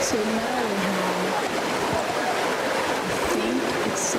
So now we have, I think it's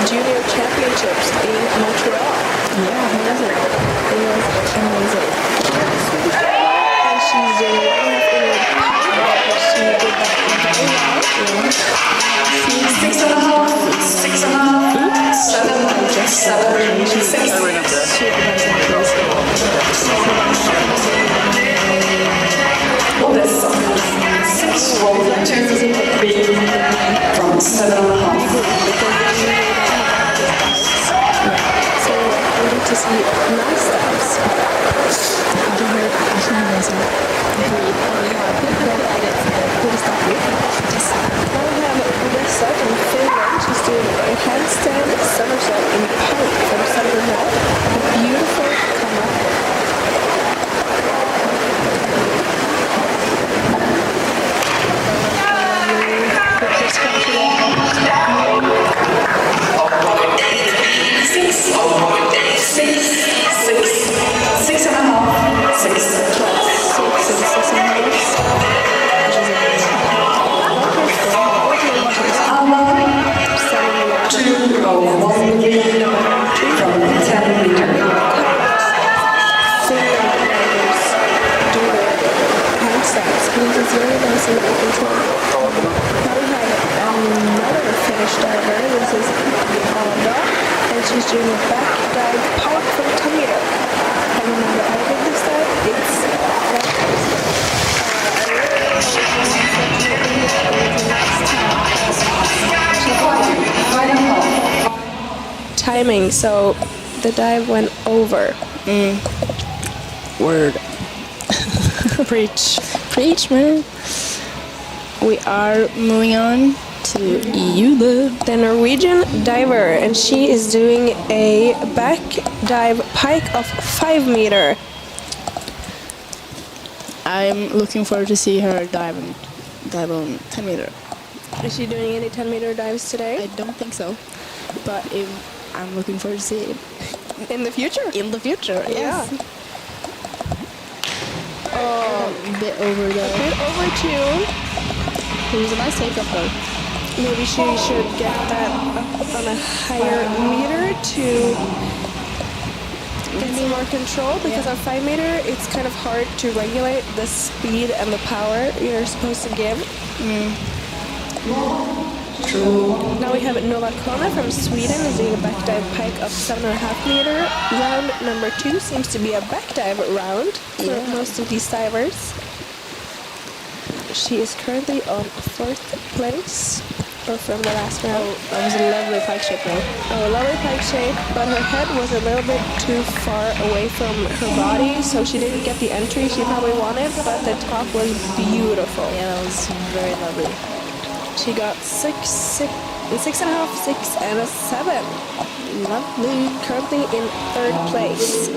Junior championships in Montreal. Yeah, how was it? It was amazing. And she's doing 1.5 inward pike. She did that very well. 6.5, 7, 6. Odessa, 6, roll 2, 3, from 7.5. So we need to see nice steps. Hade du hört att jag känner mig som Now we have Odessa from Finland. She's doing a handstand somersault in pike from 7.5. A beautiful come up. She's doing a back dive pike from 10 meter. I remember I did this dive. It's timing, so the dive went over. Word. Preach, man. We are moving on to Jude, the Norwegian diver, and she is doing a back dive pike of 5 meter. I'm looking forward to see her dive on 10 meter. Is she doing any 10 meter dives today? I don't think so, but I'm looking forward to see it In the future? in the future. Yeah. Yes. Oh, a bit over there. A bit over too. It was a nice take-up though. Maybe she should get that up on a higher meter to get some more control, because on 5 meter it's kind of hard to regulate the speed and the power you're supposed to give. True. Now we have Nova Kona from Sweden is doing a back dive pike of 7.5 meter. Round number 2 seems to be a back dive round for most of these divers. She is currently on 4th place. From the last round. That was a lovely pike shape though. Oh, lovely pike shape, but her head was a little bit too far away from her body, so she didn't get the entry she probably wanted, but the top was beautiful. Yeah, that was very lovely. She got 6.5, 6, and a 7. Lovely. Currently in 3rd place.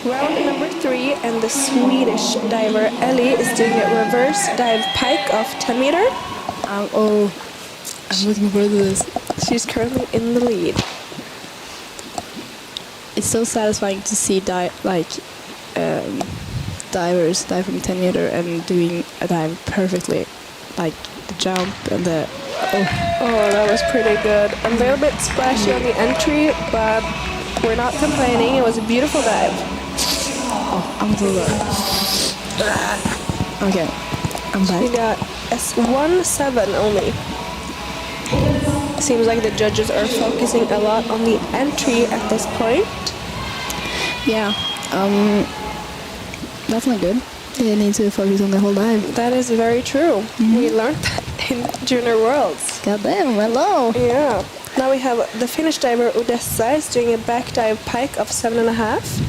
Round number 3, and the Swedish diver Ellie is doing a reverse dive pike of 10 meter. I'm looking forward to this. She's currently in the lead. It's so satisfying to see divers dive from 10 meter and doing a dive perfectly, like the jump and the Oh, that was pretty good. A little bit splashy on the entry, but we're not complaining. It was a beautiful dive. Oh, I'm so good. Okay, I'm back. She got S1.7 only. Seems like the judges are focusing a lot on the entry at this point. Yeah, that's not good. They need to focus on the whole dive. That is very true. We learned that in Junior Worlds. Goddamn, hello. Yeah. Now we have the Finnish diver Odessa is doing a back dive pike of 7.5.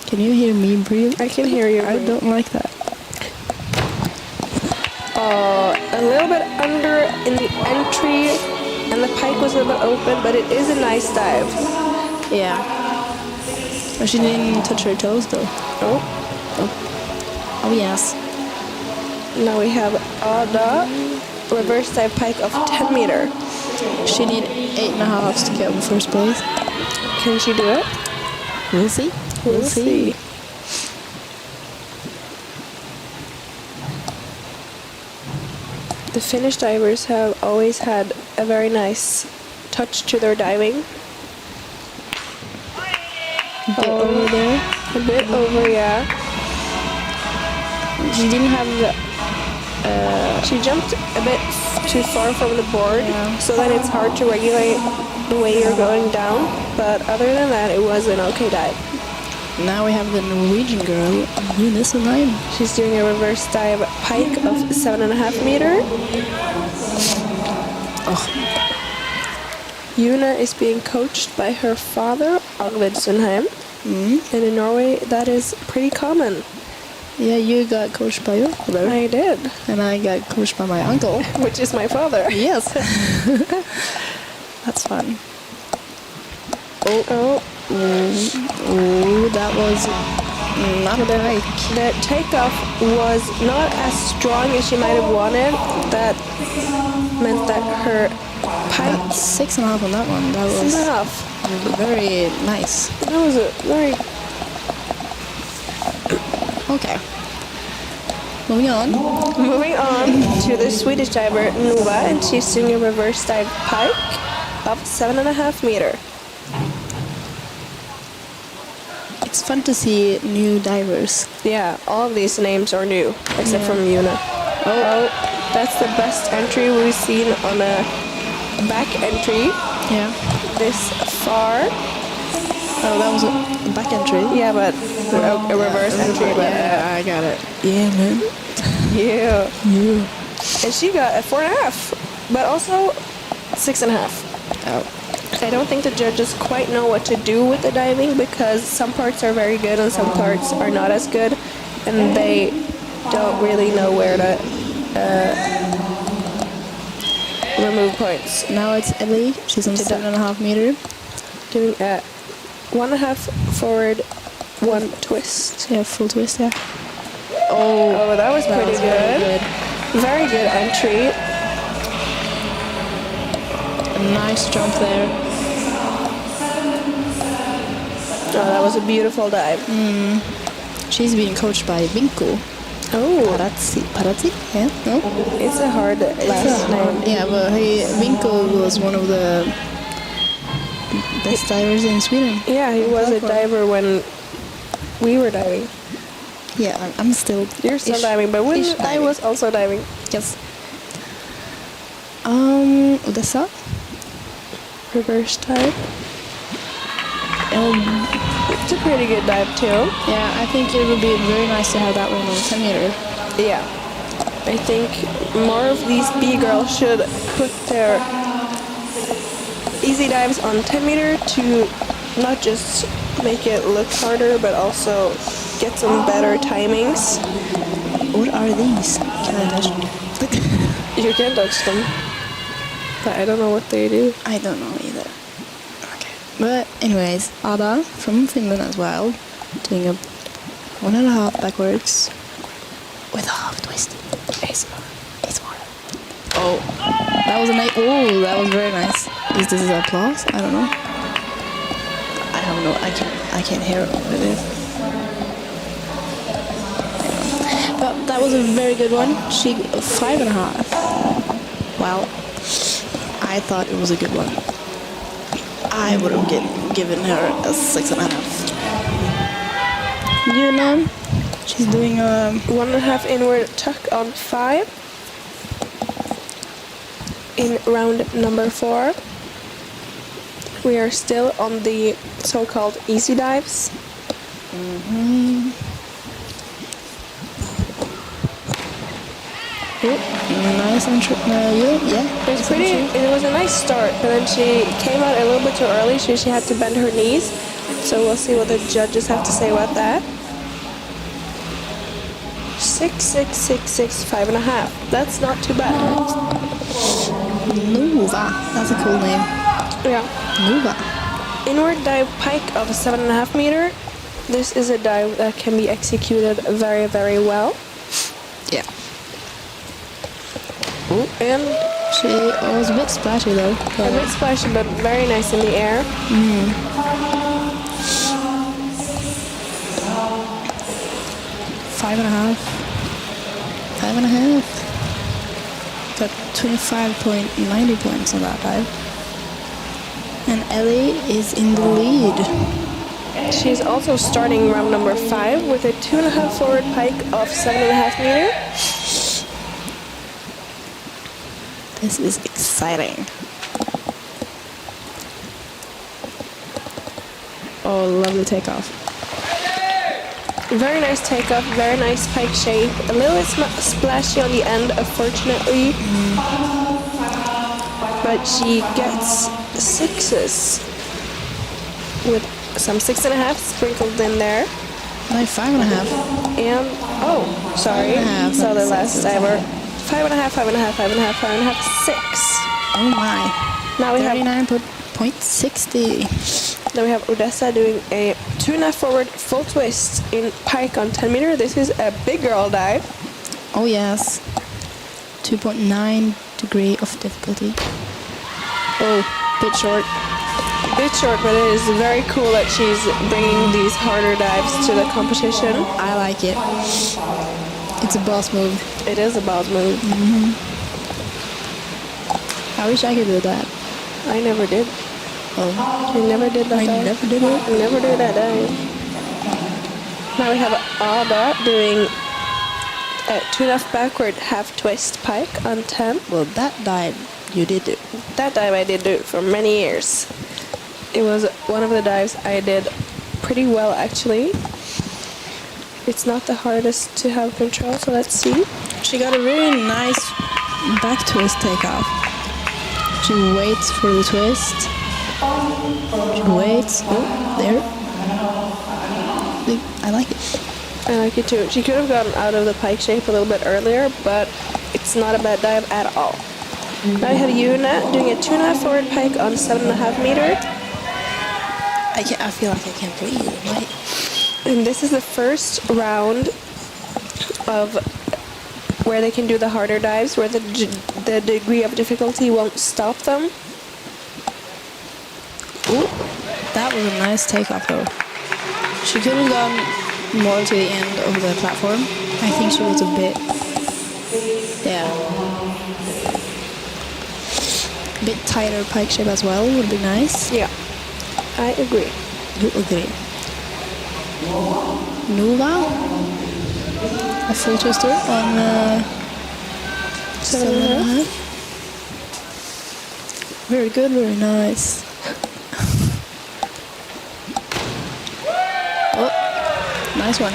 Can you hear me breathe? I can hear you. I don't like that. A little bit under in the entry, and the pike was a little bit open, but it is a nice dive. Yeah. But she didn't touch her toes though. Oh. Oh yes. Now we have Ada, reverse dive pike of 10 meter. She need 8.5 to get in first place. Can she do it? We'll see. We'll see. The Finnish divers have always had a very nice touch to their diving. A bit over there. A bit over, yeah. She didn't have the. She jumped a bit too far from the board, Yeah. so then it's hard to regulate the way you're going down. But other than that, it was an okay dive. Now we have the Norwegian girl, Eunice Lime. She's doing a reverse dive pike of 7.5 meter. Oh, Yuna is being coached by her father, Arvid Sundheim. And in Norway, that is pretty common. yeah, you got coached by your father, I did, and I got coached by my uncle. which is my father. Yes. That's fun. Oh, Oh, that was not a big hike. the takeoff was not as strong as she might have wanted. That meant that her pike At 6.5 on that one. That was was enough. very nice. That was a very Okay. Moving on. Moving on to the Swedish diver Nova, and she's doing a reverse dive pike of 7.5 meter. It's fun to see new divers. Yeah, all of these names are new, except from Yuna. Oh, that's the best entry we've seen on a back entry Yeah. this far. Oh, that was a back entry. Yeah, but a reverse entry. But Yeah, I got it. Yeah, man. yeah. Yeah. And she got a 4.5, but also 6.5. Oh. I don't think the judges quite know what to do with the diving because some parts are very good and some parts are not as good, and they don't really know where to remove points. Now it's Ellie. She's on To 7.5 meter. Doing a 1.5 forward, 1 twist. Yeah, full twist. Yeah. Oh, that was That pretty was good. very good. Very good entry. A nice jump there. Oh, that was a beautiful dive. She's being coached by Vinko. Oh, Parazzi? Yeah. No. it's a hard last name. Yeah, but Vinko was one of the best divers in Sweden. Yeah, he was a diver when we were diving. Yeah, I'm still. You're still diving, but when I was also diving. Yes. Odessa. Reverse dive. It's a pretty good dive too. Yeah, I think it would be very nice to have that one on 10 meter. Yeah. I think more of these B girls should put their easy dives on 10 meter to not just make it look harder, but also get some better timings. What are these? Can I touch them? You can touch them, but I don't know what they do. I don't know either. Okay. But anyways, Ada from Finland as well, doing a 1.5 backwards with a half twist. It's more. Oh, that was a nice. Oh, that was very nice. Is this applause? I don't know. I don't know. I can't hear what it is. But that was a very good one. She 5.5. Wow. I thought it was a good one. I would have given her a 6.5. Yuna, she's doing a 1.5 inward tuck on 5 in round number 4. We are still on the so-called easy dives. nice entry. Yeah. It was pretty. It was a nice start, but then she came out a little bit too early, so she had to bend her knees. So we'll see what the judges have to say about that. 6, 6, 6, 6, 5.5. That's not too bad. Nova. That's a cool name. Yeah. Nova. Inward dive pike of 7.5 meter. This is a dive that can be executed very, very well. Yeah. And She was a bit splashy though. a bit splashy, but very nice in the air. 5.5. 5.5. Got 25.90 points on that dive. And Ellie is in the lead. She's also starting round number 5 with a 2.5 forward pike of 7.5 meter. This is exciting. Oh, lovely takeoff. Very nice takeoff, very nice pike shape. A little bit splashy on the end, unfortunately. But she gets 6s with some 6.5 sprinkled in there. Like 5.5. And, oh, sorry, 5.5, saw the not last sixes. diver. 5.5, 5.5, 5.5, 5.5, 6. Oh my. Now we have 39.60. Then we have Odessa doing a 2.5 forward full twist in pike on 10 meter. This is a big girl dive. Oh yes. 2.9 degree of difficulty. Oh, bit short. Bit short, but it is very cool that she's bringing these harder dives to the competition. I like it. It's a boss move. It is a boss move. I wish I could do that. I never did. Oh, I never did that I dive. never did it. I never did that dive. Now we have Ada doing a 2.5 backward half twist pike on 10. Well, that dive you did do. That dive I did do for many years. It was one of the dives I did pretty well, actually. It's not the hardest to have control, so let's see. She got a really nice back twist takeoff. She waits for the twist. She waits. Oh, there. I like it. I like it too. She could have gotten out of the pike shape a little bit earlier, but it's not a bad dive at all. Now we have Yuna doing a 2.5 forward pike on 7.5 meter. I feel like I can't breathe. Wait. And this is the first round of where they can do the harder dives, where the degree of difficulty won't stop them. Ooh, that was a nice takeoff though. She could have gone more to the end of the platform. I think she was a bit, a bit tighter pike shape as well would be nice. Yeah, I agree. You agree. Nova, a full twister on 7.5. Very good, very nice. Oh, nice one.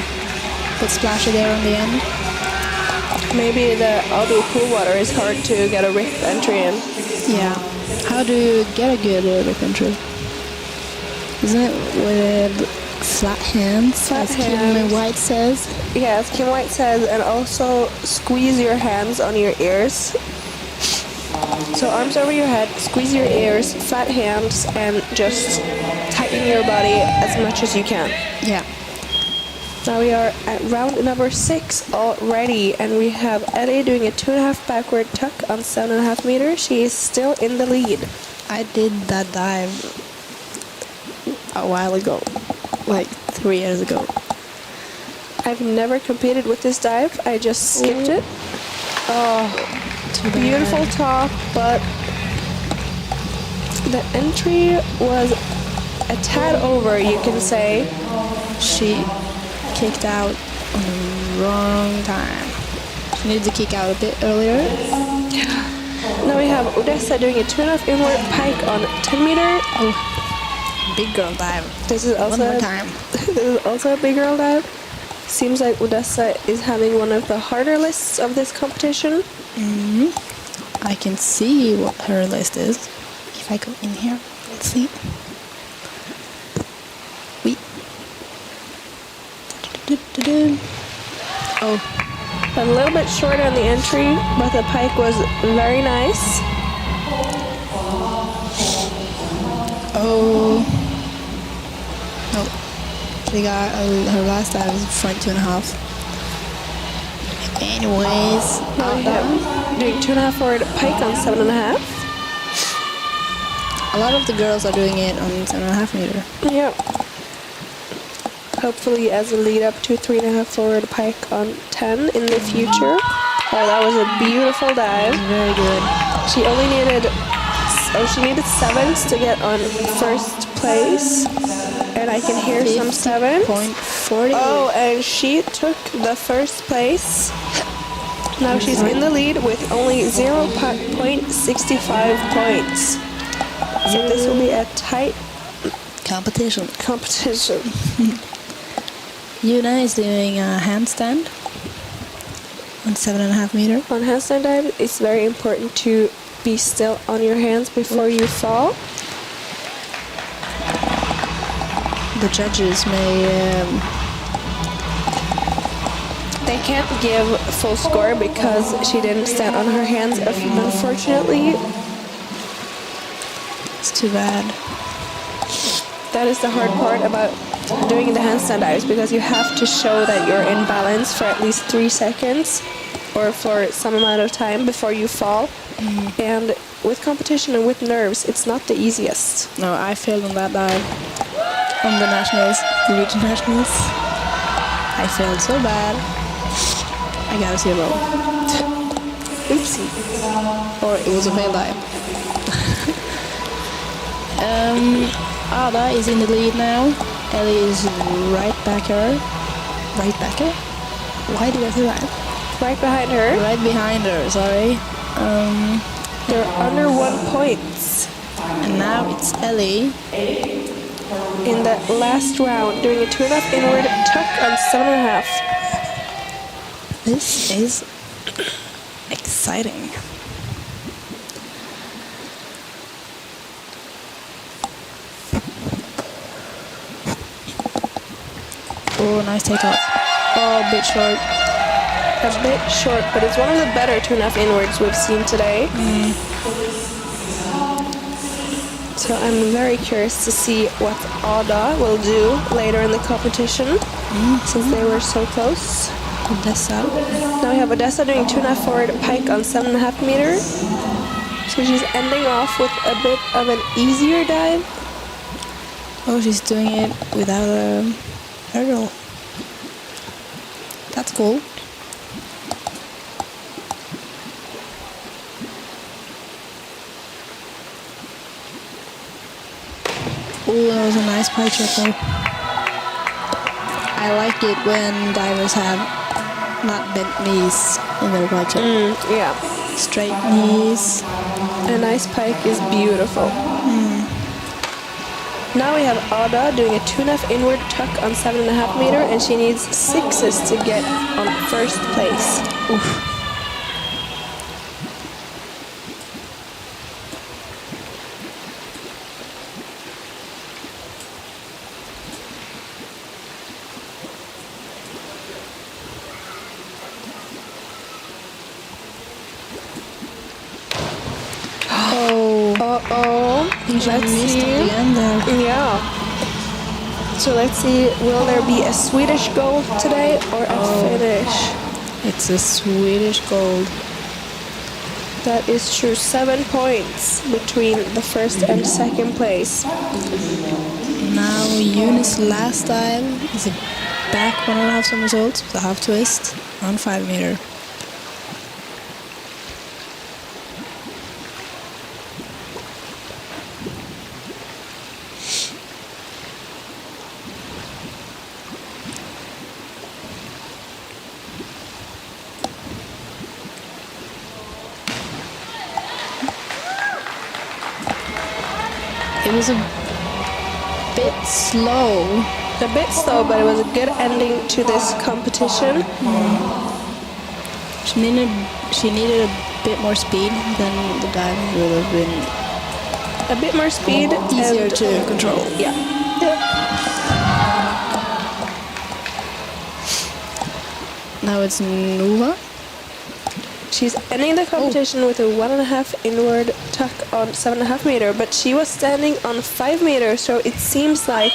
Bit splashy there on the end. Maybe the auto pool water is hard to get a rip entry in. Yeah. How do you get a good rip entry? Isn't it with flat hands, Flat as hands. Kim White says? Yeah, as Kim White says, and also squeeze your hands on your ears. So arms over your head, squeeze your ears, flat hands, and just tighten your body as much as you can. Yeah. Now we are at round number 6 already, and we have Ellie doing a 2.5 backward tuck on 7.5 meters. She is still in the lead. I did that dive a while ago, like 3 years ago. I've never competed with this dive. I just skipped it. Oh, Too bad. beautiful top, but the entry was a tad over, you can say. She kicked out on the wrong time. She needed to kick out a bit earlier. Now we have Odessa doing a 2.5 inward pike on 10 meter. Oh, big girl dive. This is also One more time. This is also a big girl dive. Seems like Odessa is having one of the harder lists of this competition. I can see what her list is. If I go in here, let's see. Wait. Oh, A little bit shorter on the entry, but the pike was very nice. oh. No. She got her last dive was front 2.5. Anyways, Now we have doing 2.5 forward pike on 7.5. a lot of the girls are doing it on 7.5 meter. Yeah. hopefully as a lead up to 3.5 forward pike on 10 in the future. Oh, that was a beautiful dive. Very good. She only needed, she needed 7s to get on first place, and I can hear some 7s. 50.40. Oh, and she took the first place. Now she's in the lead with only 0.65 points. So this will be a tight Competition. competition. Yuna is doing a handstand on 7.5 meter. On handstand dive, it's very important to be still on your hands before you fall. The judges may They can't give full score because she didn't stand on her hands, unfortunately. it's too bad. That is the hard part about doing the handstand dives, because you have to show that you're in balance for at least 3 seconds or for some amount of time before you fall. And with competition and with nerves, it's not the easiest. No, I failed on that dive. On the nationals, the region nationals. I failed so bad. I got a 0. Oopsie. Or it was a fail dive. Ada is in the lead now. Ellie is right back her. Right back her? Why did I say that? Right behind her. Right behind her, sorry. They're under 1 point. And now it's Ellie. In the last round, doing a 2.5 inward tuck on 7.5. This is exciting. Oh, nice takeoff. Oh, a bit short. A bit short, but it's one of the better 2.5 inwards we've seen today. So I'm very curious to see what Ada will do later in the competition, since they were so close. Odessa. Now we have Odessa doing 2.5 forward pike on 7.5 meter. So she's ending off with a bit of an easier dive. Oh, she's doing it without a hurdle. That's cool. Oh, that was a nice pie check though. I like it when divers have not bent knees in their pie check. Yeah, Straight knees. a nice pike is beautiful. Now we have Ada doing a 2.5 inward tuck on 7.5 meter, and she needs 6s to get on first place. Oof. Uh-oh. Let's Let's missed see. at the end there. Yeah. So let's see, will there be a Swedish gold today or a Finnish? It's a Swedish gold. That is true. 7 points between the first and second place. Now Eunice's last dive is a back 1.5 somersault with a half twist on 5 meter. It was a bit slow. A bit slow, but it was a good ending to this competition. She needed a bit more speed, then the diving would have been A bit more speed. easier and, to control. Yeah. Now it's Nova. She's ending the competition with a 1.5 inward tuck on 7.5 meter, but she was standing on 5 meters, so it seems like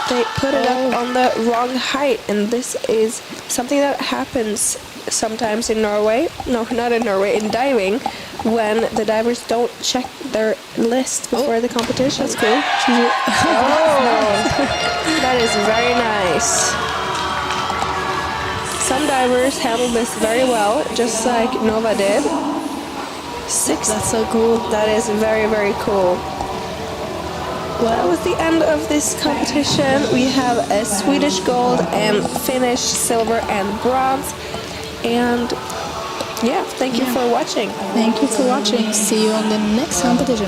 they put it up on the wrong height, and this is something that happens sometimes in Norway. No, not in Norway, in diving, when the divers don't check their list before the competition. That's cool. That is very nice. Some divers handled this very well, just like Nova did. 6. That's so cool. That is very, very cool. Well, that was the end of this competition. We have a Swedish gold and Finnish silver and bronze. And yeah, thank you for watching. Thank you for watching. See you on the next competition.